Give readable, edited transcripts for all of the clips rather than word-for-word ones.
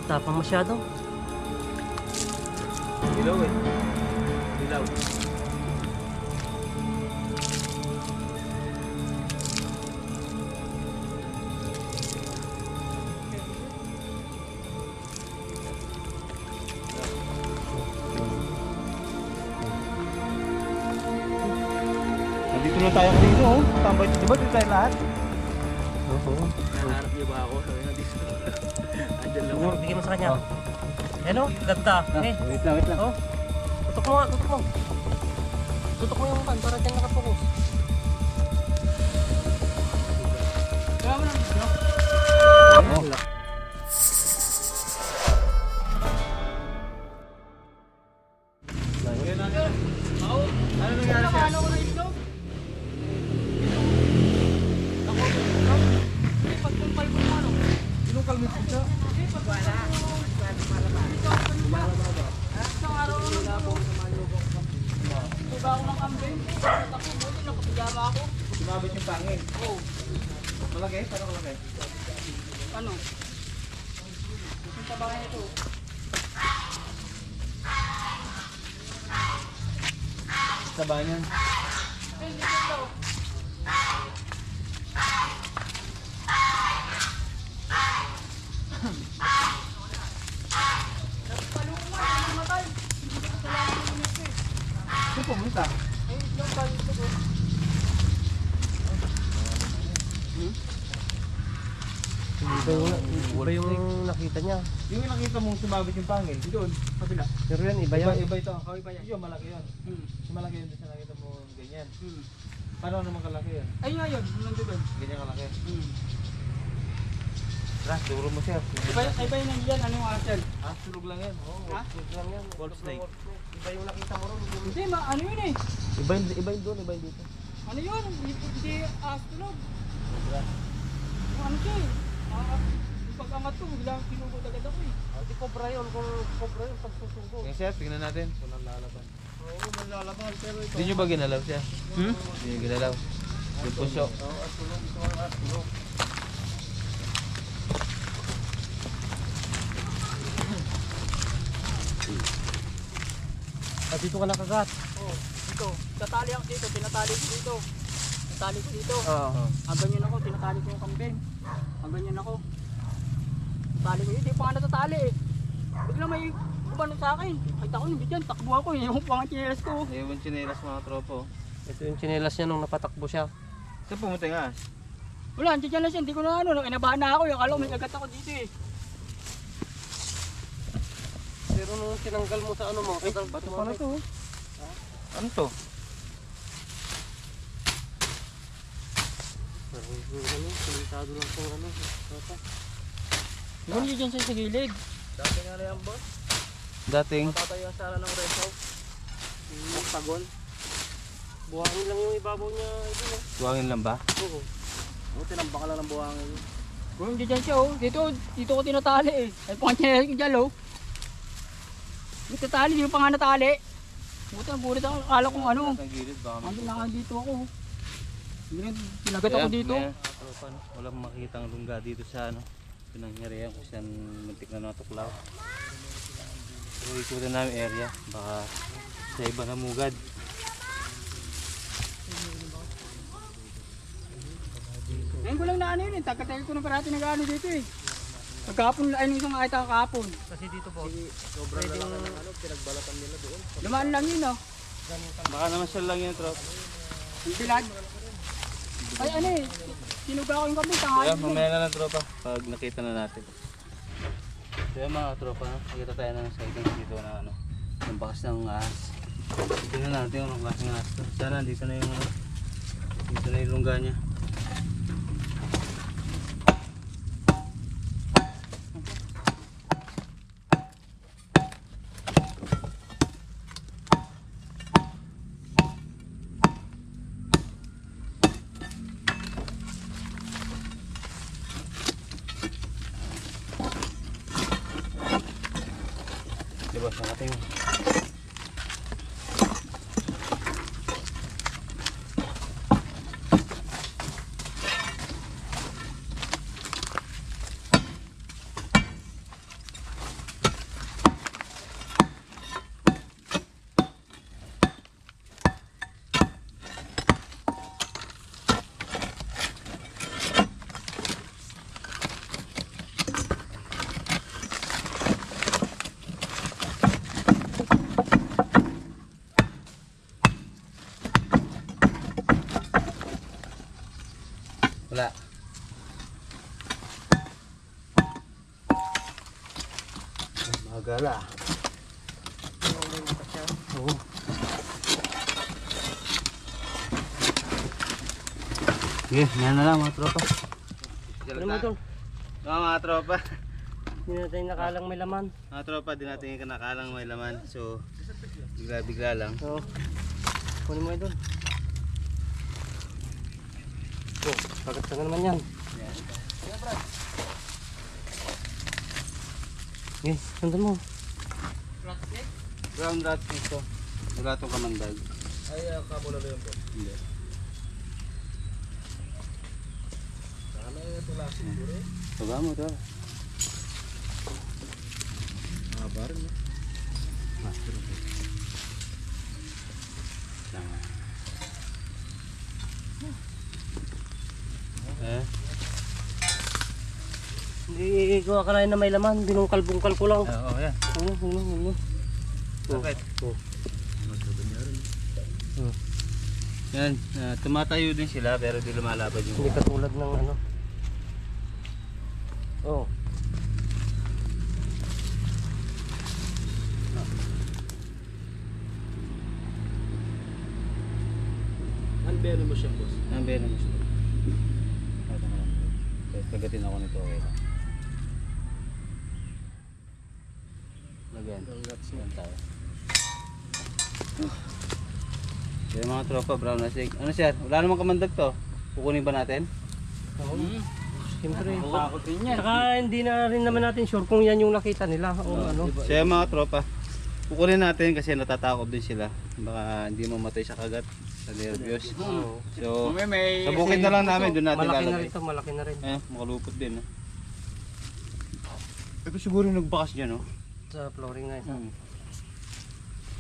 Tapang masyado. Dilaw eh. Dilaw. Nandito na tayo kanina oh. Tambay, di ba dito tayo lahat? Oo. Naharap niyo ba ako? Sabi na dito. Andyan lang. Siguro, bigyan mo sa kanya. Yan o, ganda. Eh, Wait lang, wait lang. oh. Tutok mo nga, tutok mo. Tutok mo yung pan para dyan nakapokus. Kaya mo lang dito. Oo. Ano nangyari siya? Ano ko na itlog? Ako, pagkumpal ko naman. Sinong kalmit ko siya? Wala. Isang araw ko lang po. Tuga ako ng kambing. Ako, buti nakapijama ako. Sumabit yung pangin? Oo. Malaki? Paano kalaki? Ano? Yung tabangan ito. Tabangan yan? Hindi ito. Ito pumunta? Ay, itlog ba dito ko? Iba yung nakita niya. Yung nakita mong sumabit yung pangil, doon, kapila. Pero yan, iba yan. Iba ito. Oh, iba yan. Yung malaki yun. Yung malaki yun sa nakita mo ganyan. Paano naman kalaki yun? Ay nga yun, nandun doon. Ganyan kalaki. Tara, duro mo siya. Iba yun nandiyan, ano yung asel? Ah, sulog lang yan. Oo, sulog lang yan. Wolf snake. Iba yung nakita mo ron. Hindi, ano yun eh. Iba yung doon, iba yung dito. Ano yun? Hindi tulog. Ano siya eh? Yung pag-angat ko, biglang sinugod agad ako eh. Di cobra yun, kung cobra yun, pagsusugo. Yung chef, tingnan natin. Kung nalalaban. Oo, nalalaban. Pero ito. Hindi nyo ba ginalaw siya? Hindi nyo ginalaw. Yung puso. Oo, atulog. Ito ang atulog. Dito ka nakagat. Oo, dito. Tatali ako dito, tinatali ko dito. Tinatali ko dito. Oo. Ang ganyan ako, tinatali ko yung kambing. Ang ganyan ako. Tali ko, hindi pa nga natatali eh. Bigla may kumano sa akin. Kahit ako yung bigyan, takbo ako eh. Yung pang chinelas ko. Yung chinelas mga tropo. Ito yung chinelas niya nung napatakbo siya. Saan pumunta nga? Wala, andyan lang siya. Hindi ko na ano, inabahan na ako. Yung akala ko may kagat ako dito eh. Pero nung tinanggal mo sa ano mo, Ay, bato pa na to. Ano to? Pero ano, kulitado lang itong ano. Doon yun dyan siya sa gilid. Dati nga rin ang boss. Dating? Matatayo ang sala ng red house. Yung Octagon. Buhangin lang yung ibabaw niya. Ito, no? Buhangin lang ba? Oo. Oo, tinambak ka lang ng buhangin. Kung dyan siya oh. Dito ko tinatali eh. Ay pangyayari ko dyan oh. Dito tali, yung pa nga natali. Burit ako, akala kong ano. Ando na dito ako. Pinagat ako dito. Walang makikitang lungga dito sa ano. Pinangyarihan kung saan muntik na natuklaw. So ikutin namin area. Baka sa iba na mugad. Ngayon ko lang na ano yun eh. Tagal ko na parati nag-ano dito eh. Pagkapon, ay nung isang nakita kakapon. Kasi dito po, sobrang lang ng ano, pinagbalatan nila doon. Lamaan lang yun oh. Baka naman siya lang yun trop. Yung bilad. Ay ano eh, sinuga ko yung kami, tanghali. Yeah, mamaya na lang tropa, pag nakita na natin. So yan mga tropa, nakita tayo ng sightings dito na ano, yung bakas ng ahas. Tignan natin yung klaseng ahas to. Sana dito na yung ano, dito na yung lungga niya. Diba sa ating Magala. Oo. Sige, yan na lang mga tropa. Ano mo Idol? Mga tropa. Hindi natin nakalang may laman. Mga tropa, di natin kinakalang may laman. So, bigla-bigla lang. Oo. Kunin mo Idol. Oh, kagat ka na naman yan. Okay, sundan mo. Brown rat ito. Wala itong kamandag. Ay, kamo na yun po. Hindi. Sana ito lang siguro. Baba mo ito. Rin no? Tama. Hindi ko akalain na may laman. Binungkal-bungkal ko lang. Oo, yan. Ano? Bakit? Oh. Yan, tumatayo din sila pero di lumalaban yung... Hindi katulad ng ano. Oh. Anbeno mo siya, boss. Ang beno mo sila. Ito ka lang. Kagatin ako nito, okay lang. Lagyan. Yan tayo. So yung mga tropa, brown na sig. Ano sir? Wala namang kamandag to. Kukunin ba natin? Siyempre. Takot din yan. Saka hindi na rin naman natin sure kung yan yung nakita nila o ano. So yung mga tropa, kukunin natin kasi natatakot din sila. Baka hindi mamatay sa kagat. Sa nervyos. Oo. So, May sa bukid na lang namin, doon natin Malaki na lalagay. rin to, malaki na rin. Eh, makalupot din. Ito siguro yung nagbakas dyan, no? Sa flooring na ito.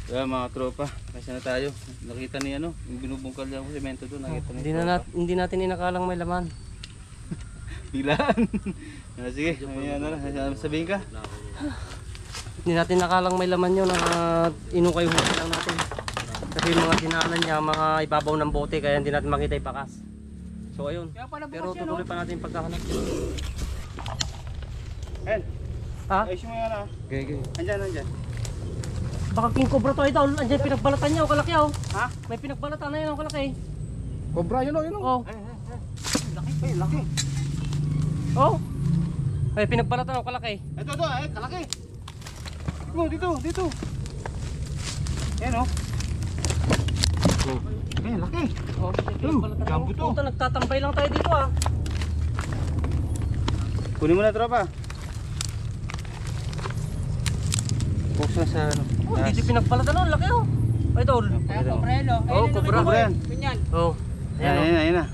Kaya mga tropa, kasi na tayo. Nakita ni ano, yung binubungkal niya ng semento doon, nakita ni Hindi natin inakalang may laman. Biglaan. Sige, ano na, sabihin ka? Hindi natin nakalang may laman yun. Inukay huli lang natin. Kasi yung mga dinaanan niya, mga ibabaw ng bote, kaya hindi natin makita ipakas. So ayun. Pero tutuloy pa natin yung pagkahanap. En, Ha? ayusin mo yan ah. Okay. Andyan. Baka king cobra to idol. Andiyan pinagbalatan niya o kalaki oh. Ha? May pinagbalatan na yun o kalaki. Cobra, yun o, yun o. Oh. Laki. Oh. May pinagbalatan o kalaki. Ito, kalaki. Dito. Yan oh. Ayan, laki. Oh, may pinagbalatan. jumbo to. Puta, nagtatambay lang tayo dito ah. Kunin mo na tropa. Box na sa ano. Oh, dito pinagbalatan oh, laki oh. Idol. Cobrelo. Oh, cobra. Cobra yan. Ganyan. Oh. Ayan na.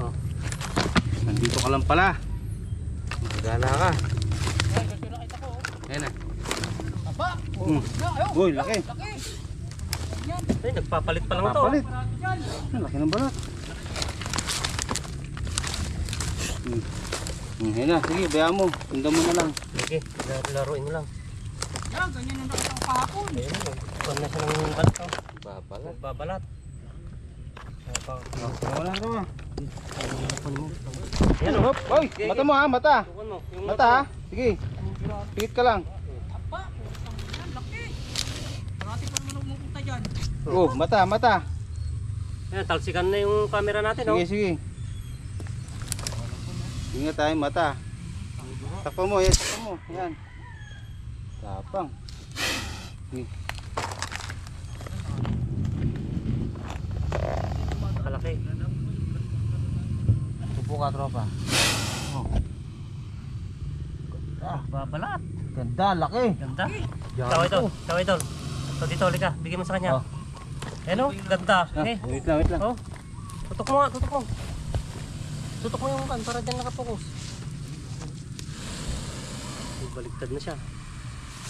Oh. Nandito ka lang pala. Magala ka. Ay, kasi nakita ko. Ayan na. Aba. Hmm. Uy, laki. Laki. Ay, nagpapalit pa lang to. Papalit. Parado dyan. Laki ng balat. Ayan na, sige, bayaan mo. Tunda mo na lang. Sige, laruin mo lang. Yan, ganyan yung nakita ko kahapon. Ayun, nagkuhan na siya ng balat oh. Babalat. Babalat. Wala na ba? Yan oh. Uy, mata mo ha, mata. Tukan mo. Yung Mata ha. Sige. Pikit ka lang. Aba. Yan, laki. Parati pa naman umupunta dyan. Oh, mata. Yan, talsikan na yung camera natin oh. Sige. Ingat tayo, mata. Takpan mo, takpan mo. Yan. Tapang. Sige. Kalaki. Tupo ka, tropa. Babalat. Ganda, laki. Ganda. Tawa ito. Ito dito, halika. Bigyan mo sa kanya. Oh. Ano? Ganda. Eh. Wait lang. Oh. Tutok mo. Tutok mo yung pan para dyan nakapokus. Baliktad na siya.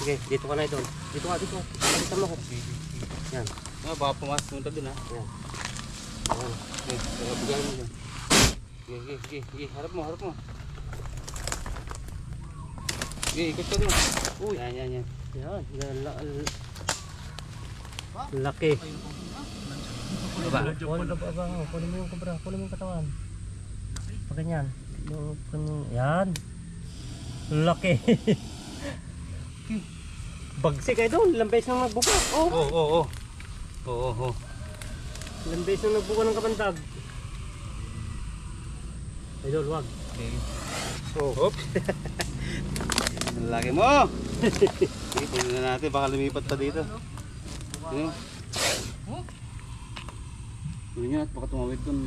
Sige, dito ka na ito. Dito ka. Baliktad mo ko. Yan. Baka pumasok punta dun ha. Yan. Okay, bigyan mo dyan. Sige, harap mo. Sige, ikot ka dun. Uy. Yan. Yan. Laki. Kunin mo yung kubra. Kunin mo yung katawan. Pag ganyan. Yan. Laki. Bagsik kayo doon, ilang beses nang nagbuka. Oh, Oo. Oo. ilang beses nang nagbuka ng kamandag. Idol, wag. Okay. Oh. Oops. Ang laki mo. Sige, tingnan na natin. Baka lumipat pa dito. Ano? Tuloy niya at baka tumawid dun.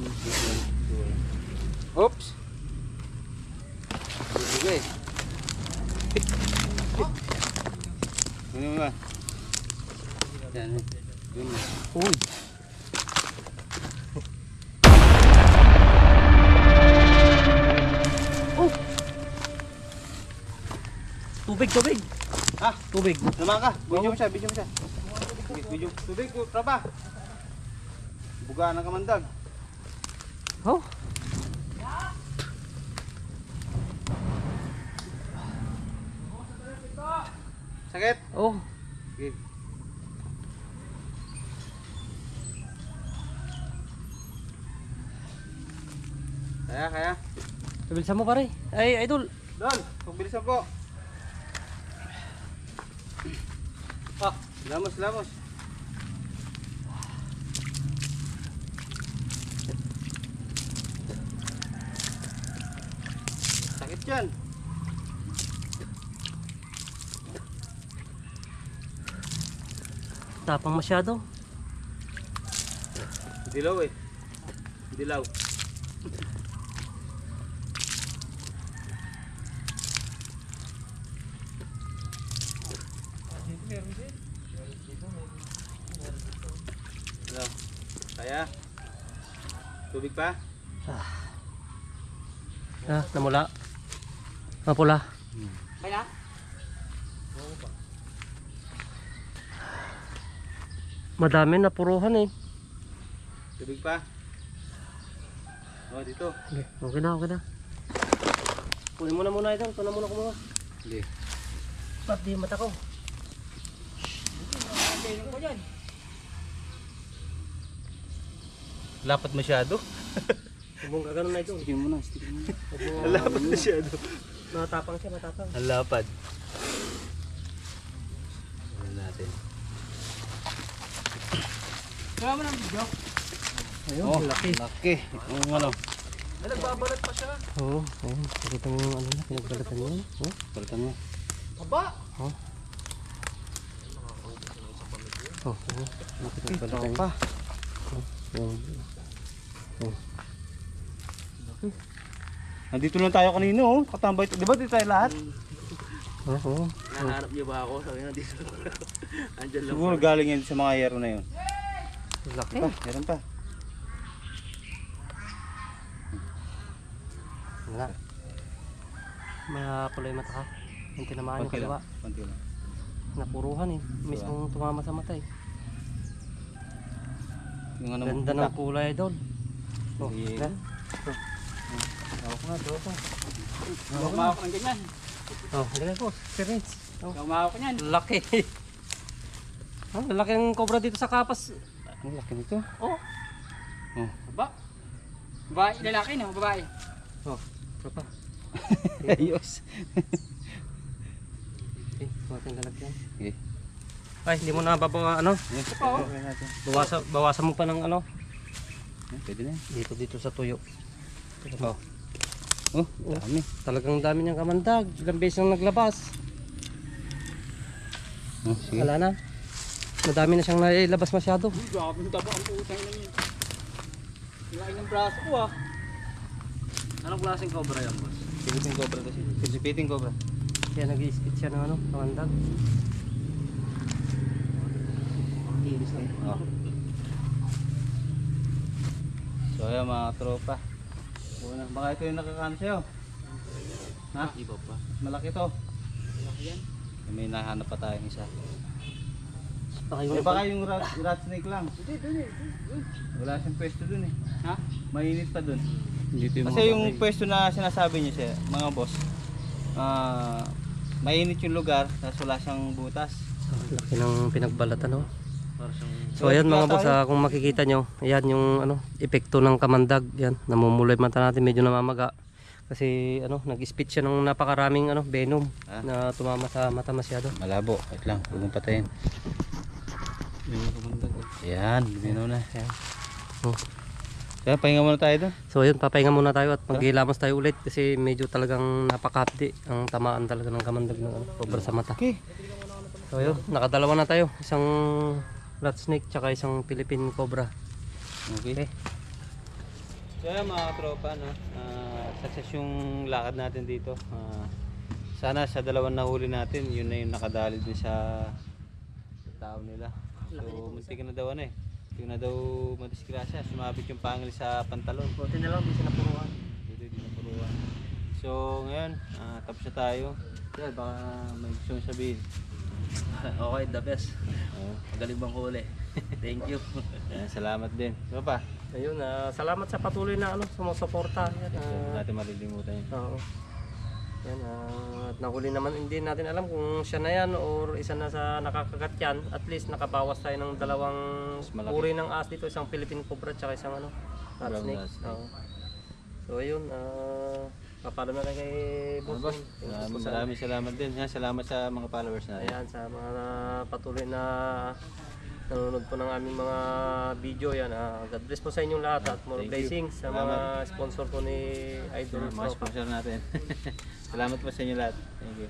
Oops. Sige. Ano mo ba? Yan. Yun. Uy. Oh. Tubig. Ah, Tubig. naman ka. Video mo siya. Video. Tubig, trapa. Buga ng kamandag. Oh. Sakit. Oh. Sige. Kaya. Bilisan mo pare. Ay, idol. Don, pagbilisan po. Ah, lamos. Sakit yan. Tapang masyado. Dilaw eh. Dilaw. Dilaw. Kaya? Tubig pa? Namula. Mapula. Kaya? Madami na puruhan eh. Tubig pa? Oh, dito. Okay na. Kunin mo na muna idol. Kunin mo na kumuha. Hindi. Ba't di yung mata ko? Tingnan ko dyan. Lapat masyado. Huwag mong gaganon na idol. Stikin mo na. Huwag mo Lapat masyado. matapang siya. Ang lapad. Ano natin? Kaya mo ng video. Ayun, Oh, laki. Laki. Ang ano? Ay, nagbabalat pa siya. Oo, ayun. Pakita mo yung ano na, pinagbalatan yun. Oh, Palitan mo. Aba! Pinagbalatan yun. Pa. Yung, Nandito lang tayo kanino, oh. Katambay. Di ba dito tayo lahat? oo. Nahanap niyo ba ako? Sabi nga dito. Andyan lang. Siguro galing yan sa mga yero na yun. Laki. Meron pa. Wala. Mapula yung mata ka. Yung tinamaan yung kaliwa. Konti lang. Napuruhan eh. Mismong tumama sa mata eh. Yung ano Ganda ng kulay idol. Oh, Sige. yan. Ako nga, tropa. Humawak ng ganyan. Oh, halika po. Experience. Oh, Humawak ko niyan. laki. Laki ng cobra dito sa kapas. Ang laki nito. Oh. Oh. Aba. Babae, lalaki no? Babae. Oh, tropa. Ayos. Okay, kumatin lalagyan. Okay. Ay, hindi mo na babawa ano? Yes. pa, oh. Okay natin. Bawasan mo pa ng ano? Pwede na yan. Dito sa tuyo. Oh. Oh, dami. Talagang dami niyang kamandag. Ilang beses nang naglabas. Oh, sige. Wala na. Madami na siyang nailabas masyado. Uy, grabe yung taba ang putang na yun. Laking ng braso ko ah. Anong klaseng cobra yan, boss? Pilipiting cobra kasi. Pilipiting cobra. Kaya nag-i-spit siya ng ano, kamandag. Iris lang. Oh. So ayan mga tropa. Una, baka ito yung nakakano sa'yo. Ha? Iba pa. Malaki to. Laki yan. May nahanap pa tayong isa. Baka Eh yung baka yung rat snake lang. Hindi, dun eh. Wala siyang pwesto dun eh. Ha? Mainit pa dun. Dito Kasi yung pwesto na sinasabi niyo siya, mga boss, mainit yung lugar, tapos wala siyang butas. laki ng pinagbalatan oh. Para siyang... So ayan mga boss, kung makikita nyo, ayan yung ano, epekto ng kamandag. Yan, namumula yung mata natin, medyo namamaga. Kasi nag-spit siya ng napakaraming venom Ah. na tumama sa mata masyado. Malabo. Wait lang. Huwag mong patayin. Ayan. Binaw na. Ayan. Oh. Kaya pahinga muna tayo doon. So ayun, papahinga muna tayo at maghilamos tayo ulit kasi medyo talagang napakahapdi ang tamaan talaga ng kamandag ng cobra sa mata. Okay. So ayun, nakadalawa na tayo. Isang rat snake tsaka isang Philippine cobra. Okay. So yan mga tropa, success yung lakad natin dito. Sana sa dalawang nahuli natin, yun na yung nakadali din sa tao nila. So muntik na daw Hindi na daw madisgrasya, sumabit yung pangil sa pantalon. Buti na lang, di siya napuruan. Dito di napuruan. So ngayon, tapos na tayo. Yeah, baka may gusto mong sabihin. Okay, the best. Magaling bang huli. Thank you. Salamat din. So pa, Ayun, salamat sa patuloy na sumusuporta. hindi natin malilimutan yun. Oo. Yan, at nahuli naman, hindi natin alam kung siya na yan or isa na sa nakakagat yan. At least nakabawas tayo ng dalawang malaki. uri ng ahas dito, isang Philippine cobra at isang rat Brown snake. rat snake. Oo. So ayun, papaalam na tayo kay Boss. Boss, maraming salamat din. Salamat sa mga followers natin. Ayan, sa mga patuloy na nanonood po ng aming mga video yan. God bless po sa inyong lahat at more Thank you. blessings sa mga sponsor po ni Idol Mga Tropa. sponsor natin. Salamat po sa inyo lahat. Thank you.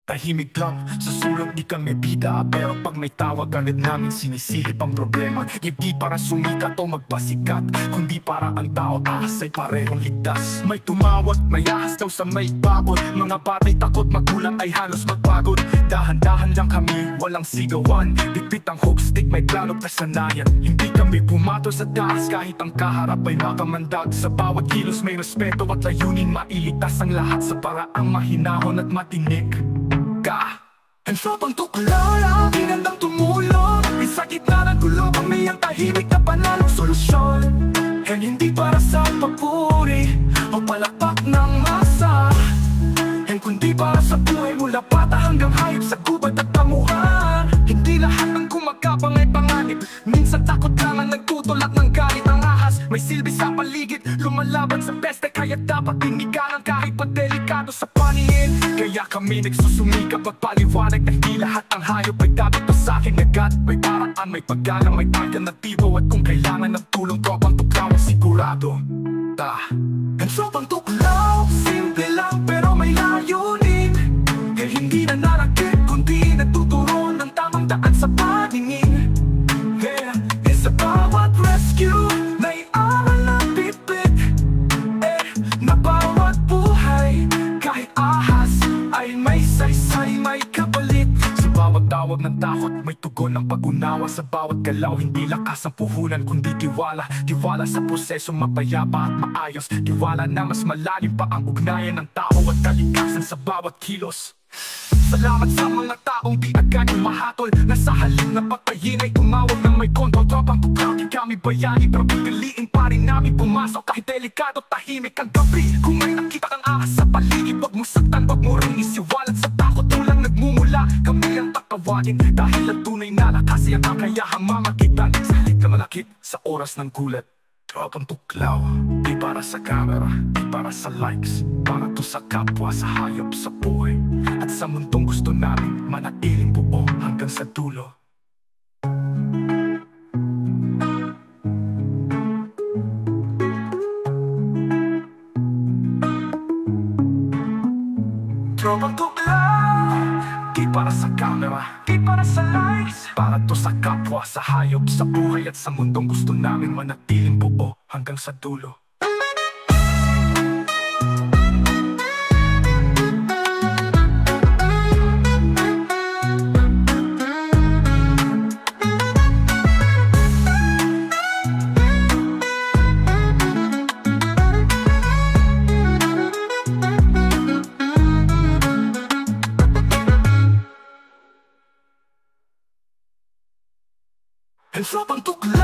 Tahimik lang, sa sulong di kami bida. Pero pag may tawag agad namin sinisilip ang problema. Hindi para sumikat o magpasikat, kundi para ang tao ahas ay parehong ligtas. May tumawag, may ahas daw sa may babot. Mga batay takot, magulang ay halos magpagod. Dahan-dahan lang kami, walang sigawan. Bitbit ang hook stick, may plano kasanayan. Hindi kami pumato sa taas kahit ang kaharap ay makamandag. Sa bawat kilos may respeto at layunin, mailigtas ang lahat sa paraang mahinahon at matinik. Ang tropang tuklaw, ginandang tumulong. Sa gitna ng gulo, may ang tahimik na panalong solusyon. And hindi para sa papuri o palakpak ng masa, and kundi para sa buhay mula bata hanggang hayop sa gubat at pamuhan. Hindi lahat ng gumagapang ay panganib, minsan takot lang ang nagtutulak ng galit. Ang ahas may silbi sa paligid, lumalaban sa peste, kaya dapat tinigalan kahit pa delikado sa paningin. Kaya kami nagsusumikap magpaliwanag na hindi lahat ng hayop ay dapat pa sa akin agad. May paraan, may paggalang, may alternatibo, at kung kailangan ng tulong, tropang tuklaw ang sigurado. Ang tropang tuklaw, simple lang pero may layunin. Kaya hindi na narakit, kundi nagtuturo ng tamang daan sa paningin. Sa bawat rescue, may aral na bibig. Na bawat buhay, kahit ahas, ay may saysay, may kapalit. Sa bawat tawag ng takot, may tugon ng pag-unawa. Sa bawat galaw, hindi lakas ang puhunan, kundi tiwala. Tiwala sa proseso, mapayapa at maayos. Tiwala na mas malalim pa ang ugnayan ng tao at kalikasan sa bawat kilos. Salamat sa mga taong di agad umahatol, na sa halip na pagpayin ay tumawag ng may kontrol. Tropang tuklaw, di kami bayani, pero pipiliin pa rin namin pumasok kahit delikado, tahimik ang gabi. Kung may nakita kang ahas sa paligid, wag mo saktan, wag mo rin isiwalat. Sa takot mo lang nagmumula, kami ang tatawagin, dahil ang tunay na lakas ay ang kakayahang mamagitan sa halip na malakit sa oras ng gulat. Tropang tuklaw, di para sa camera, di para sa likes, para to sa kapwa, sa hayop, sa buhay, at sa mundong gusto namin manatiling buo hanggang sa dulo. Tropang tuklaw, di para sa camera, di para sa likes, para to sa kapwa, sa hayop, sa buhay, at sa mundong gusto namin manatiling buo hanggang sa dulo. Ang tropang tuklaw.